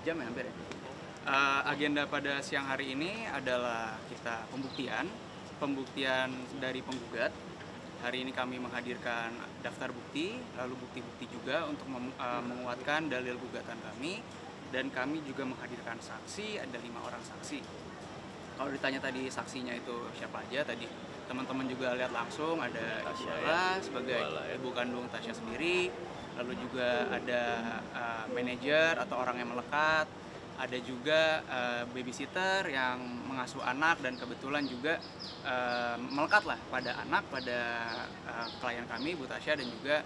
jam ya hampir ya. Agenda pada siang hari ini adalah kita pembuktian dari penggugat. Hari ini kami menghadirkan daftar bukti, lalu bukti-bukti juga untuk menguatkan dalil gugatan kami, dan kami juga menghadirkan saksi, ada 5 orang saksi. Kalau ditanya tadi saksinya itu siapa aja, tadi teman-teman juga lihat langsung ada Ibu Ala sebagai ibu kandung Tasya sendiri, lalu juga ada manajer atau orang yang melekat, ada juga babysitter yang mengasuh anak dan kebetulan juga melekat lah pada anak, pada klien kami Bu Tasya dan juga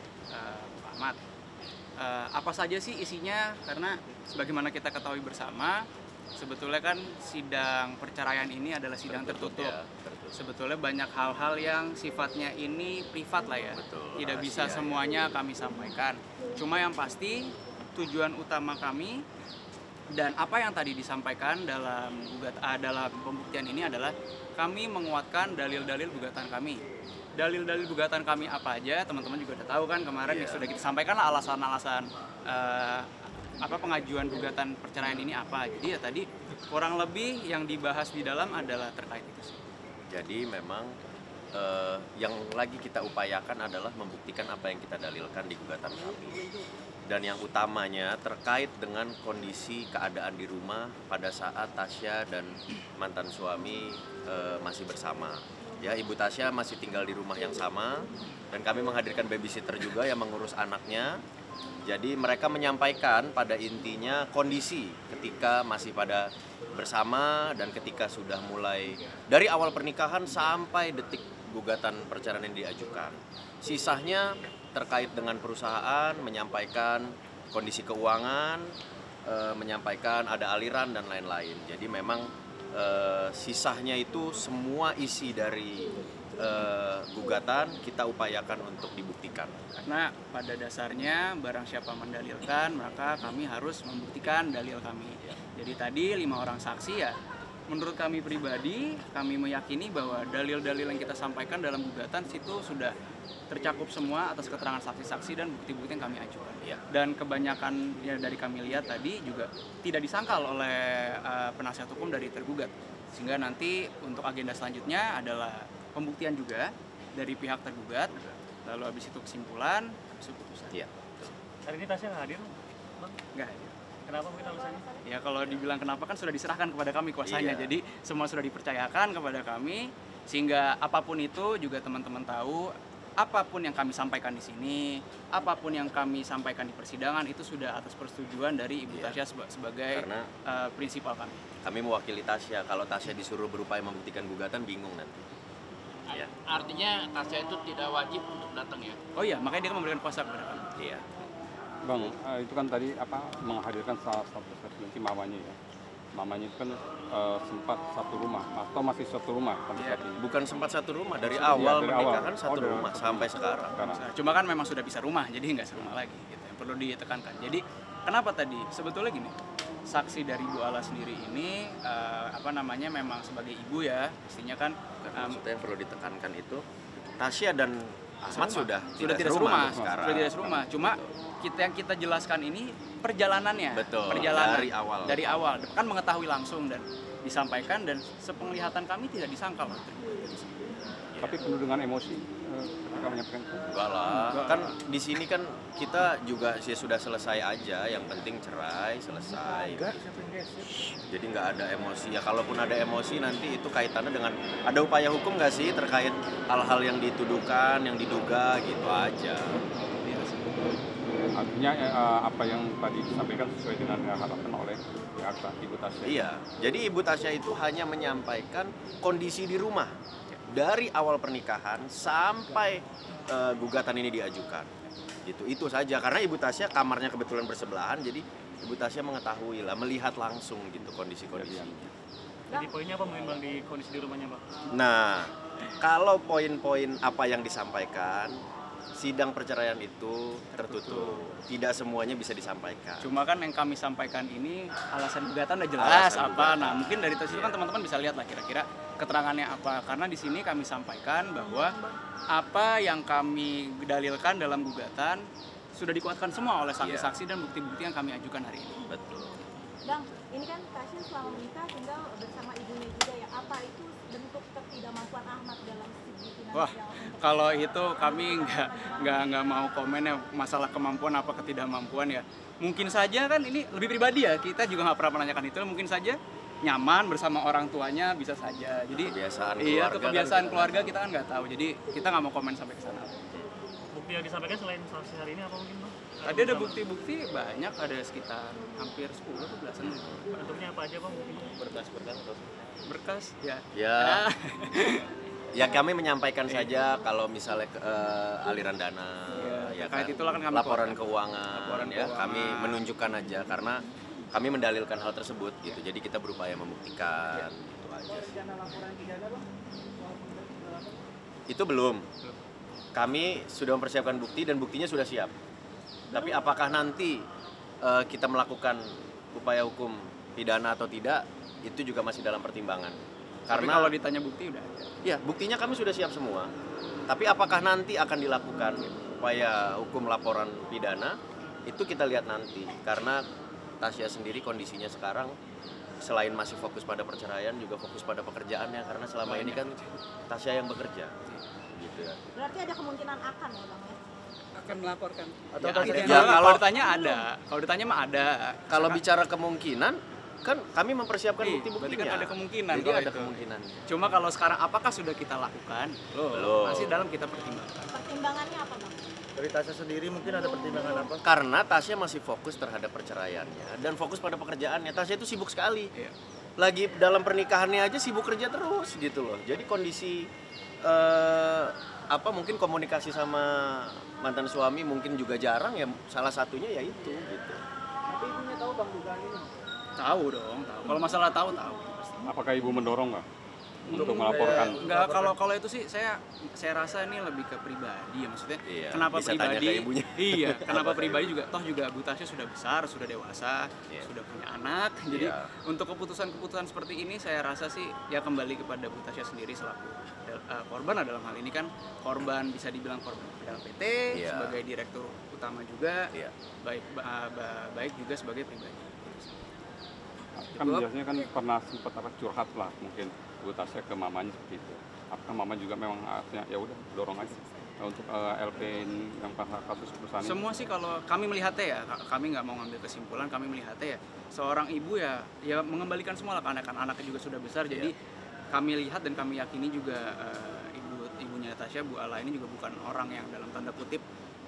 Bu Ahmad. Apa saja sih isinya? Karena sebagaimana kita ketahui bersama, sebetulnya kan sidang perceraian ini adalah sidang tertutup. Ya, sebetulnya banyak hal-hal yang sifatnya ini privat lah ya. Tidak bisa semuanya kami sampaikan. Cuma yang pasti tujuan utama kami dan apa yang tadi disampaikan dalam pembuktian ini adalah kami menguatkan dalil-dalil gugatan kami. Dalil-dalil gugatan kami apa aja, teman-teman juga udah tahu kan kemarin yang sudah kita sampaikan lah alasan-alasan pengajuan gugatan perceraian ini apa. Jadi ya tadi kurang lebih yang dibahas di dalam adalah terkait itu sih. Jadi memang yang lagi kita upayakan adalah membuktikan apa yang kita dalilkan di gugatan kami. Dan yang utamanya terkait dengan kondisi keadaan di rumah pada saat Tasya dan mantan suami masih bersama. Ya, Ibu Tasya masih tinggal di rumah yang sama dan kami menghadirkan babysitter juga yang mengurus anaknya. Jadi mereka menyampaikan pada intinya kondisi ketika masih pada bersama dan ketika sudah mulai dari awal pernikahan sampai detik gugatan perceraian yang diajukan. Sisanya terkait dengan perusahaan, menyampaikan kondisi keuangan, menyampaikan ada aliran dan lain-lain. Jadi memang sisanya itu semua isi dari gugatan kita upayakan untuk dibuktikan. Karena pada dasarnya barang siapa mendalilkan, maka kami harus membuktikan dalil kami. Jadi tadi 5 orang saksi ya, menurut kami pribadi, kami meyakini bahwa dalil-dalil yang kita sampaikan dalam gugatan situ sudah tercakup semua atas keterangan saksi-saksi dan bukti-bukti yang kami ajukan. Ya. Dan kebanyakan ya dari kami lihat tadi juga tidak disangkal oleh penasihat hukum dari tergugat. Sehingga nanti untuk agenda selanjutnya adalah pembuktian juga dari pihak tergugat, lalu habis itu kesimpulan, habis itu putusan. Iya. Hari ini Tasya nggak hadir, Bang? Nggak hadir. Kenapa mungkin alasannya? Ya kalau dibilang kenapa kan sudah diserahkan kepada kami kuasanya, Iya. jadi semua sudah dipercayakan kepada kami, sehingga apapun itu juga teman-teman tahu, apapun yang kami sampaikan di sini, apapun yang kami sampaikan di persidangan itu sudah atas persetujuan dari Ibu Tasya sebagai Karena prinsipal kami. kami mewakili Tasya, kalau Tasya disuruh berupaya membuktikan gugatan bingung nanti. Ya. Artinya Tasya itu tidak wajib untuk datang ya? Oh iya, makanya dia memberikan kuasa kepada kami. Iya. Bang, itu kan tadi menghadirkan salah satu saksi mamanya ya. Mamanya itu kan sempat satu rumah atau masih satu rumah sampai saat ini. Bukan sempat satu rumah, dari Iya, awal dari pernikahan awal. satu dari rumah satu sampai rumah. sekarang. Cuma kan memang sudah bisa rumah, jadi nggak serumah lagi gitu. Yang perlu ditekankan. Jadi kenapa tadi? Sebetulnya gini, saksi dari Bu Ala sendiri ini memang sebagai ibu ya, pastinya kan Maksudnya yang perlu ditekankan itu Tasya dan Ahmad sudah tidak serumah serumah sekarang. sudah tidak serumah. Cuma yang kita jelaskan ini perjalanannya. Betul, perjalanan dari awal. kan mengetahui langsung dan disampaikan, dan sepenglihatan kami tidak disangkal. Tapi penuh dengan emosi ketika menyampaikan itu. Enggak lah, kan di sini kan kita juga sih sudah selesai aja, yang penting cerai selesai. Jadi nggak ada emosi ya, kalaupun ada emosi nanti itu kaitannya dengan ada upaya hukum nggak sih terkait hal-hal yang dituduhkan, yang diduga gitu aja. Artinya apa yang tadi disampaikan sesuai dengan harapan oleh pihak Ibu Tasya. Iya, jadi Ibu Tasya itu hanya menyampaikan kondisi di rumah dari awal pernikahan sampai gugatan ini diajukan. Gitu, itu saja. Karena Ibu Tasya kamarnya kebetulan bersebelahan, jadi Ibu Tasya mengetahui lah, melihat langsung gitu kondisi-kondisinya. Jadi poinnya apa mungkin Bang di kondisi di rumahnya Bang? Nah, kalau poin-poin apa yang disampaikan, sidang perceraian itu tertutup. Tidak semuanya bisa disampaikan. Cuma kan yang kami sampaikan ini alasan gugatan udah jelas Alasan apa. gugatan. Nah, mungkin dari situ kan teman-teman bisa lihat lah kira-kira keterangannya apa. Karena di sini kami sampaikan bahwa apa yang kami dalilkan dalam gugatan sudah dikuatkan semua oleh saksi-saksi dan bukti-bukti yang kami ajukan hari ini. Betul. Bang, ini kan Tasya selama menikah tinggal bersama ibunya juga ya. Apa itu bentuk ketidakmampuan Ahmad dalam segi finansial? Wah, kalau itu kami nggak mau komen ya masalah kemampuan apa ketidakmampuan ya. Mungkin saja kan ini lebih pribadi ya, kita juga nggak pernah menanyakan itu. Mungkin saja nyaman bersama orang tuanya bisa saja. Jadi Kebiasaan iya, keluarga kebiasaan kan keluarga kita kan nggak tahu. Jadi kita nggak mau komen sampai ke sana. Bukti yang disampaikan selain saksi hari ini apa mungkin bang? Tadi ada bukti-bukti banyak, ada sekitar hampir 10 atau belasan. Bentuknya apa aja bang buktinya? Berkas ya. Ya. Ya kami menyampaikan saja kalau misalnya aliran dana, Iya, ya terkait kan, itulah kan kami laporan keluarkan. keuangan, Laporan ya keuangan. kami menunjukkan aja karena kami mendalilkan hal tersebut gitu. Jadi kita berupaya membuktikan gitu aja. Itu belum. Kami sudah mempersiapkan bukti dan buktinya sudah siap. Tapi apakah nanti kita melakukan upaya hukum pidana atau tidak, itu juga masih dalam pertimbangan. Tapi Karena kalau ditanya bukti udah ada. ya, buktinya kami sudah siap semua. Tapi apakah nanti akan dilakukan upaya hukum laporan pidana, itu kita lihat nanti. Karena Tasya sendiri kondisinya sekarang selain masih fokus pada perceraian juga fokus pada pekerjaannya, karena selama ini kan Tasya yang bekerja. Gitu ya. Berarti ada kemungkinan akan ya Bang ya? Akan melaporkan. Atau Ya, Tasya ada. juga Kalau kalau- ditanya ada. Kalau ditanya mah ada. Kalau bicara kemungkinan, kan kami mempersiapkan Iya, bukti-buktinya. berarti kan ada kemungkinan Jadi kalau ada itu. kemungkinan. Cuma kalau sekarang apakah sudah kita lakukan? Belum. Masih dalam kita pertimbangkan. Pertimbangannya apa Bang? Dari Tasya sendiri mungkin ada pertimbangan apa? Karena Tasya masih fokus terhadap perceraiannya dan fokus pada pekerjaannya. Tasya itu sibuk sekali. Iya. Lagi dalam pernikahannya aja sibuk kerja terus gitu loh. Jadi kondisi mungkin komunikasi sama mantan suami mungkin juga jarang ya, salah satunya ya itu gitu. Tahu dong, tahu. Kalau masalah tahu. Apakah ibu mendorong nggak untuk melaporkan? Enggak, kalau itu sih saya rasa ini lebih ke pribadi ya, maksudnya. Iya, Kenapa bisa tanya pribadi? ke ibunya. Iya, kenapa pribadi juga toh juga Bu Tasya sudah besar, sudah dewasa, Iya. sudah punya anak. Jadi Iya. untuk keputusan-keputusan seperti ini saya rasa sih ya kembali kepada Bu Tasya sendiri selaku korban. Dalam hal ini kan korban, bisa dibilang korban dalam PT, Iya. sebagai direktur utama juga, Iya. baik juga sebagai pribadi. Kan biasanya kan pernah sempat curhat lah mungkin Bu Tasya ke mamanya seperti itu. Apakah mama juga memang artinya ya udah dorong aja untuk LP yang kasus perusahaan ini? Semua sih kalau kami melihatnya ya, kami nggak mau ngambil kesimpulan, kami melihatnya ya seorang ibu ya mengembalikan semua lah ke anak-anaknya juga sudah besar. Jadi kami lihat dan kami yakini juga ibunya Tasya, Bu Ala ini juga bukan orang yang dalam tanda kutip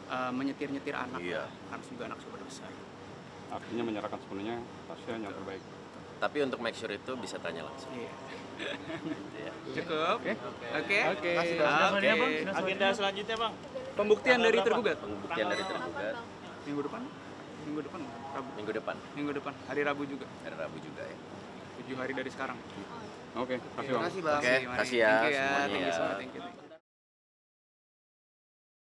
menyetir-nyetir anak, Iya. karena juga anak sudah besar. Artinya menyerahkan sepenuhnya Tasya yang terbaik. Tapi untuk make sure itu bisa tanya langsung. Iya. Gitu ya. Cukup. Oke. Selanjutnya, Bang. Agenda selanjutnya Bang. Pembuktian dari tergugat Pembuktian dari tergugat minggu depan. Rabu. minggu depan, Hari Rabu juga. hari Rabu juga ya. 7 hari dari sekarang. Oke, kasih Bang. Terima kasih Bang. Oke, Mari. kasih ya Thank you semuanya Thank you ya. semua, thank you.